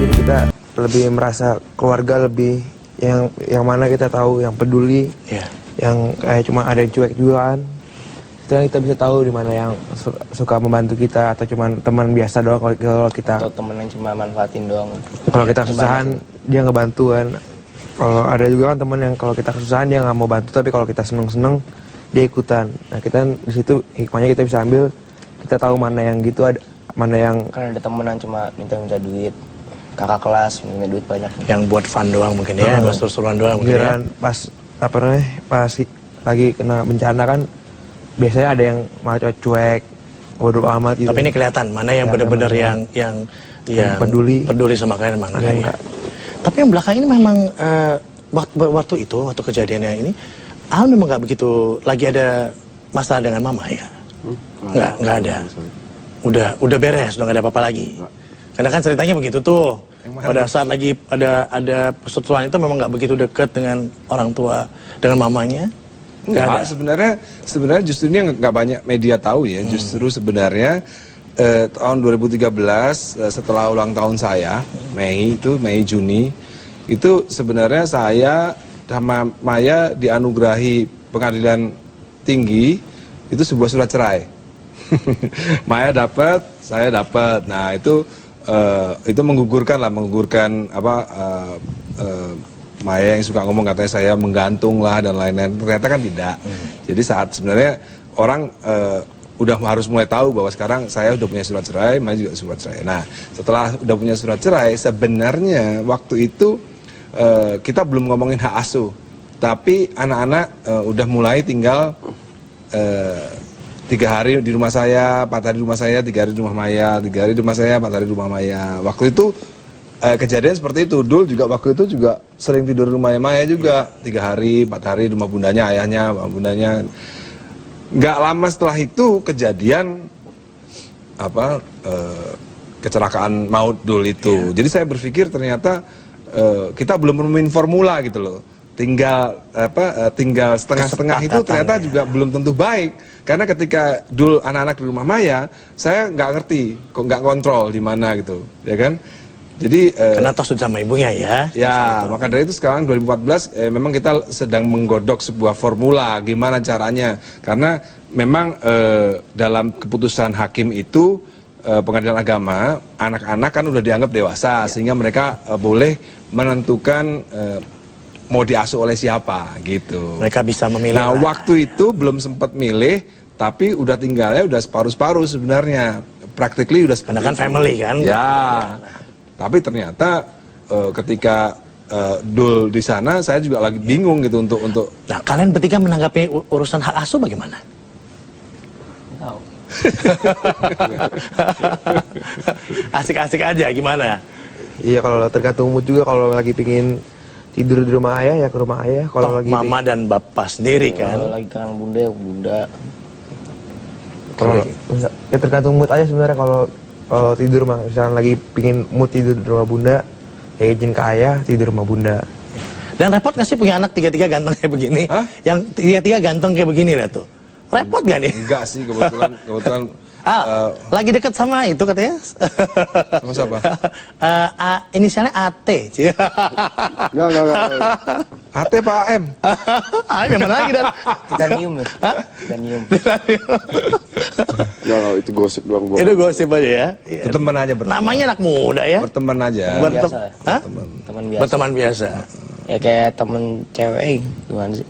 Jadi kita lebih merasa keluarga, lebih yang mana kita tahu, yang peduli, yang kayak cuma ada yang cuek juga kan. Kita bisa tahu di mana yang suka membantu kita atau cuma teman biasa doang kalau kita. Atau temen yang cuma manfaatin doang. Kalau kita kesusahan dia ngebantu kan. Kalau ada juga kan teman yang kalau kita kesusahan dia nggak mau bantu, tapi kalau kita seneng dia ikutan. Nah kita di situ hikmahnya kita bisa ambil, kita tahu mana yang gitu, ada mana yang. Kan ada temen yang cuma minta duit, kakak kelas minta duit banyak. Yang buat fun doang mungkin ya, buat seru-seruan doang mungkin ya. Pas pas lagi kena bencana kan biasanya ada yang malah cuek, bodoh amat gitu. Tapi ini kelihatan mana yang benar-benar yang peduli sama kalian, mana ya. Tapi yang belakang ini memang waktu kejadiannya ini, Al memang nggak begitu lagi ada masalah dengan mama ya. Nggak ada. Udah beres, udah nggak ada apa-apa lagi. Karena kan ceritanya begitu tuh. Pada saat lagi ada persetujuan itu memang nggak begitu dekat dengan orang tua, dengan mamanya. Enggak, sebenarnya justru ini nggak banyak media tahu ya. Justru sebenarnya tahun 2013 setelah ulang tahun saya, Mei Juni, itu sebenarnya saya sama Maya dianugerahi pengadilan tinggi itu sebuah surat cerai. Maya dapat, saya dapat. Nah itu menggugurkan Maya yang suka ngomong katanya saya menggantung lah dan lain-lain. Ternyata kan tidak. Jadi saat sebenarnya orang udah harus mulai tahu bahwa sekarang saya udah punya surat cerai, Maya juga surat cerai. Nah setelah udah punya surat cerai, sebenarnya waktu itu kita belum ngomongin hak asuh. Tapi anak-anak udah mulai tinggal 3 hari di rumah saya, 4 hari di rumah saya, 3 hari di rumah Maya, 3 hari di rumah saya, 4 hari di rumah Maya. Waktu itu kejadian seperti itu. Dul juga waktu itu juga sering tidur di rumah Maya juga, 3 hari, 4 hari di rumah bundanya, ayahnya, bundanya. Nggak lama setelah itu kejadian kecelakaan maut Dul itu. Jadi saya berpikir ternyata kita belum menemuin formula gitu loh. Tinggal setengah-setengah itu ternyata juga belum tentu baik. Karena ketika Dul anak-anak di rumah Maya, saya nggak ngerti, kok nggak kontrol di mana gitu, ya kan? Jadi karena toh sudah sama ibunya ya. Ya, maka dari itu sekarang 2014 memang kita sedang menggodok sebuah formula gimana caranya. Karena memang dalam keputusan hakim itu pengadilan agama, anak-anak kan udah dianggap dewasa sehingga mereka boleh menentukan mau diasuh oleh siapa gitu. Mereka bisa memilih. Nah, waktu itu belum sempat milih, tapi udah tinggalnya udah separuh-separuh sebenarnya. Practically udah karena kan family kan. Ya. Tapi ternyata ketika Dul di sana, saya juga lagi bingung gitu untuk. Nah, kalian bertiga menanggapi urusan hak asuh bagaimana? Tahu. Asik-asik aja gimana? Iya kalau tergantung mood juga, kalau lagi pingin tidur di rumah ayah ya ke rumah ayah. Kalau lagi mama dan bapak sendiri kan. Kalau lagi kangen bunda ya bunda. Kalau ya tergantung mood aja sebenarnya. Kalau tidur mah misalnya lagi pingin mood tidur di rumah bunda, ya izin ke ayah tidur rumah bunda. Dan repot gak sih punya anak tiga-tiga ganteng kayak begini? Hah? Yang tiga-tiga ganteng kayak begini lah tuh. Repot gak nih? Enggak sih, kebetulan lagi dekat sama itu katanya. sama siapa? Inisialnya AT. Enggak. AT Pak AM. AM yang mana lagi dan? Titanium ya. Titanium. Enggak, itu gosip doang. Itu gosip aja ya. Berteman aja Namanya anak muda ya. Berteman aja. Biasa. Hah? Teman biasa. Berteman biasa. Ya kayak temen cewek gimana sih?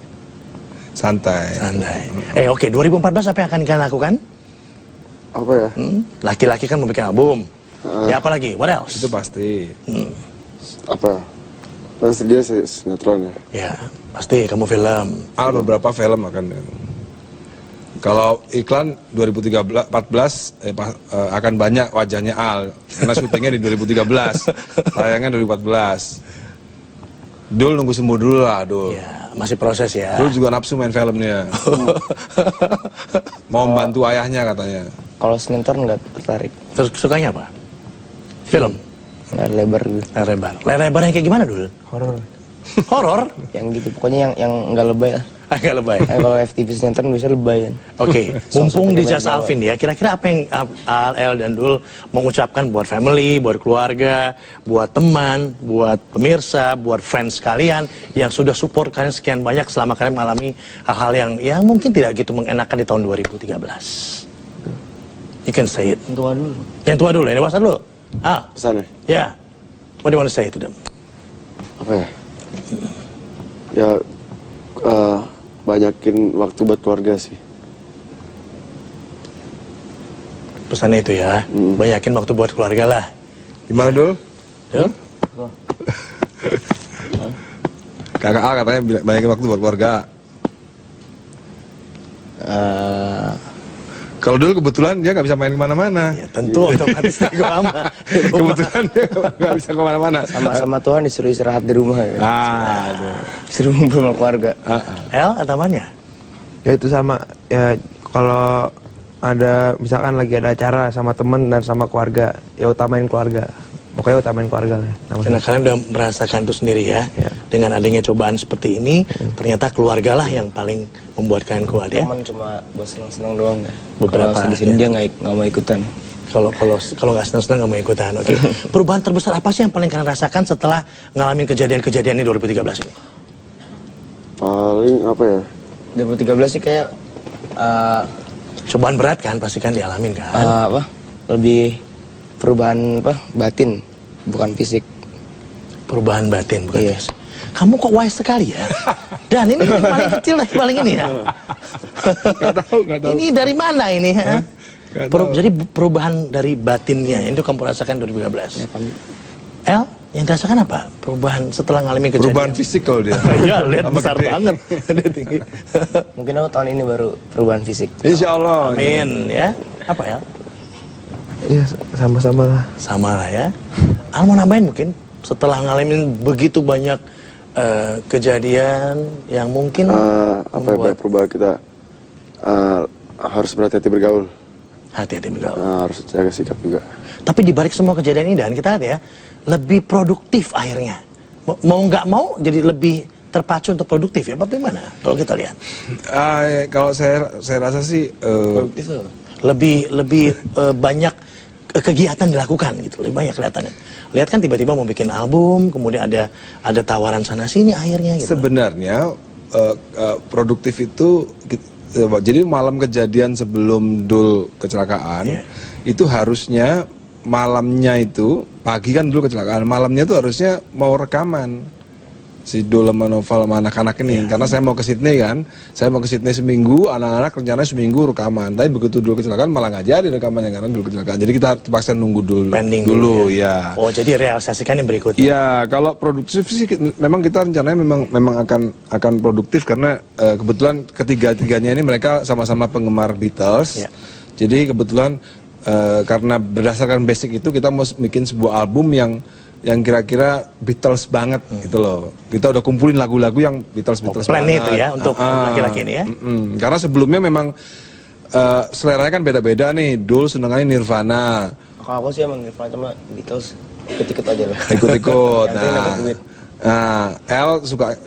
Santai. Oke, 2014 apa yang akan kalian lakukan? Apa ya? Laki-laki kan mau bikin album. Ya apa lagi? What else? Itu pasti. Apa? Pasti dia sinetron ya. Ya, pasti kamu film. Beberapa film akan. Kalau iklan 2014 akan banyak wajahnya Al. Karena syutingnya di 2013. Tayangnya 2014. Dul nunggu sembuh dulu lah, Dul. Ya, masih proses ya. Dul juga nafsu main filmnya. Mau membantu ayahnya katanya. Kalau sinetron nggak tertarik. Terus sukanya apa? Film? Nggak lebar gitu. Layar lebar yang kayak gimana dulu? Horor. Horor? Yang gitu pokoknya yang nggak lebay lah. Agak lebay. Kalau FTV sinetron bisa lebay kan. Oke, mumpung di jasa Alvin ya, kira-kira apa yang Al dan Dul mengucapkan buat family, buat keluarga, buat teman, buat pemirsa, buat fans kalian yang sudah support kalian sekian banyak selama kalian mengalami hal-hal yang mungkin tidak gitu mengenakan di tahun 2013. You can say it. Yang tua dulu. Yang tua dulu, yang dewasa dulu. Pesannya Ya. What do you want to say to them? apa ya? Ya banyakin waktu buat keluarga sih. Pesannya itu ya, banyakin waktu buat keluarga lah. Gimana Dul? Dul? Kakak A katanya banyakin waktu buat keluarga. Kalau dulu kebetulan dia nggak bisa main kemana-mana. Ya tentu otomatis gue lama. Kebetulan dia nggak bisa kemana-mana. Sama Tuhan disuruh istirahat di rumah ya. Aduh. Disuruh ngumpul sama keluarga. El, atamannya? Ya itu sama, ya kalau ada misalkan lagi ada acara sama temen dan sama keluarga, ya utamain keluarga. Pokoknya utamain keluarga lah. Karena kalian udah merasakan itu sendiri ya. Ya. Dengan adanya cobaan seperti ini, ternyata keluarga lah yang paling membuat kalian kuat ya. Teman cuma buat seneng-seneng doang ya. Beberapa, Kalau sedih-sedih dia nggak mau ikutan. Kalau nggak senang-senang nggak mau ikutan. Oke. Perubahan terbesar apa sih yang paling kalian rasakan setelah ngalamin kejadian-kejadian ini 2013 ini? Paling apa ya? 2013 sih kayak Cobaan berat kan pasti kan dialamin kan. lebih perubahan batin bukan fisik. Perubahan batin bukan Iya. fisik. Kamu kok wise sekali ya? Dan ini yang paling kecil lah paling ini ya. Nggak tahu. Ini dari mana ini? Ha? Nggak tahu. Jadi perubahan dari batinnya itu kamu rasakan 2013. El, yang dirasakan apa? Perubahan setelah ngalamin kejadian. Perubahan fisik kalau dia. Iya, lihat Tambah besar gede. banget. Dia tinggi. Mungkin aku tahun ini baru perubahan fisik. Insya Allah. Amin ya. Apa ya? Iya, sama-sama lah. Sama lah ya. Al mau nambahin mungkin setelah ngalamin begitu banyak kejadian yang mungkin Apa ya, banyak perubahan kita harus berhati-hati bergaul. hati-hati bergaul. Harus jaga sikap juga. Tapi di balik semua kejadian ini dan kita lihat ya, lebih produktif akhirnya. Mau nggak mau jadi lebih terpacu untuk produktif ya. Bagaimana kalau kita lihat? Kalau saya rasa sih Produktif tuh. Lebih banyak kegiatan dilakukan gitu, lebih banyak kelihatannya. Lihat kan tiba-tiba mau bikin album, kemudian ada tawaran sana sini akhirnya gitu. sebenarnya produktif itu jadi malam kejadian sebelum Dul kecelakaan Iya. itu harusnya malamnya itu pagi kan dulu kecelakaan, malamnya itu harusnya mau rekaman si Dul sama Noval sama anak-anak ini karena saya mau ke Sydney kan, saya mau ke Sydney seminggu, anak-anak rencananya seminggu rekaman, tapi begitu Dul kecelakaan malah nggak jadi rekamannya karena Dul kecelakaan, jadi kita terpaksa nunggu dulu Pending dulu ya. Oh, jadi realisasikan yang berikutnya. Iya, kalau produktif sih memang kita rencananya memang akan produktif karena kebetulan ketiga-tiganya ini mereka sama-sama penggemar Beatles. Iya. Jadi kebetulan karena berdasarkan basic itu kita mau bikin sebuah album yang kira-kira Beatles banget gitu loh. Kita udah kumpulin lagu-lagu yang Beatles Plan banget. itu ya untuk laki-laki ini ya. Karena sebelumnya memang seleranya kan beda-beda nih. Dul senengannya Nirvana. Kalau aku sih emang Nirvana cuma Beatles ikut-ikut aja lah. Ikut-ikut. Yang penting dapat duit. L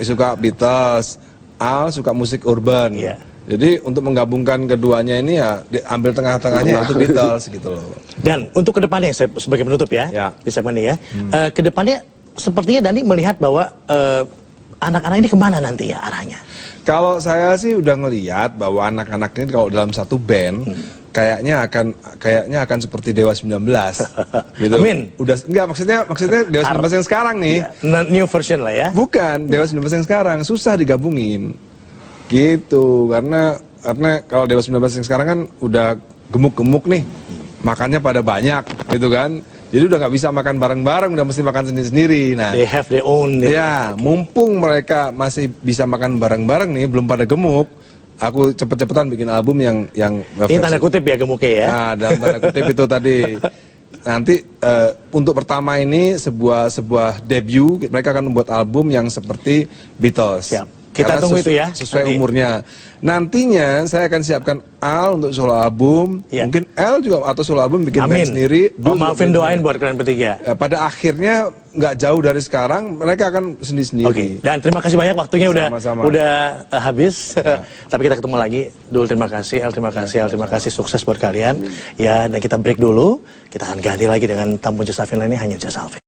suka Beatles, Al suka musik urban. Iya. Jadi untuk menggabungkan keduanya ini ya ambil tengah-tengahnya itu Beatles gitu loh. Dan untuk kedepannya sebagai penutup ya, Ya. di segmen ini ya, kedepannya sepertinya Dani melihat bahwa anak-anak ini kemana nanti ya arahnya? Kalau saya sih udah ngelihat bahwa anak-anak ini kalau dalam satu band kayaknya akan seperti Dewa 19 gitu. Amin. Udah enggak maksudnya Dewa 19 yang sekarang nih. New version lah ya. Bukan, Dewa 19 yang sekarang susah digabungin. Gitu, karena kalau Dewa 19 yang sekarang kan udah gemuk-gemuk nih. Makannya pada banyak gitu kan. Jadi udah nggak bisa makan bareng-bareng, udah mesti makan sendiri-sendiri. Nah, They have their own. ya, mumpung mereka masih bisa makan bareng-bareng nih, belum pada gemuk, aku cepet-cepetan bikin album yang Ini tanda kutip ya gemuknya ya. Nah, dalam tanda kutip itu tadi. Nanti untuk pertama ini sebuah debut, mereka akan membuat album yang seperti Beatles. Siap. Kita Karena tunggu itu ya, Sesuai nanti. umurnya. Nantinya saya akan siapkan Al untuk solo album. Ya. Mungkin L juga atau solo album bikin band Amin. sendiri. Oh, Dul juga maafin band doain sendiri. buat kalian bertiga. Pada akhirnya nggak jauh dari sekarang mereka akan sendiri-sendiri. Oke, dan terima kasih banyak waktunya Sama-sama. udah habis. Tapi kita ketemu lagi. Dul terima kasih, El terima kasih, El terima kasih, sukses buat kalian. Ya, dan kita break dulu. Kita akan ganti lagi dengan tamu Just Alvin lainnya hanya Just Alvin.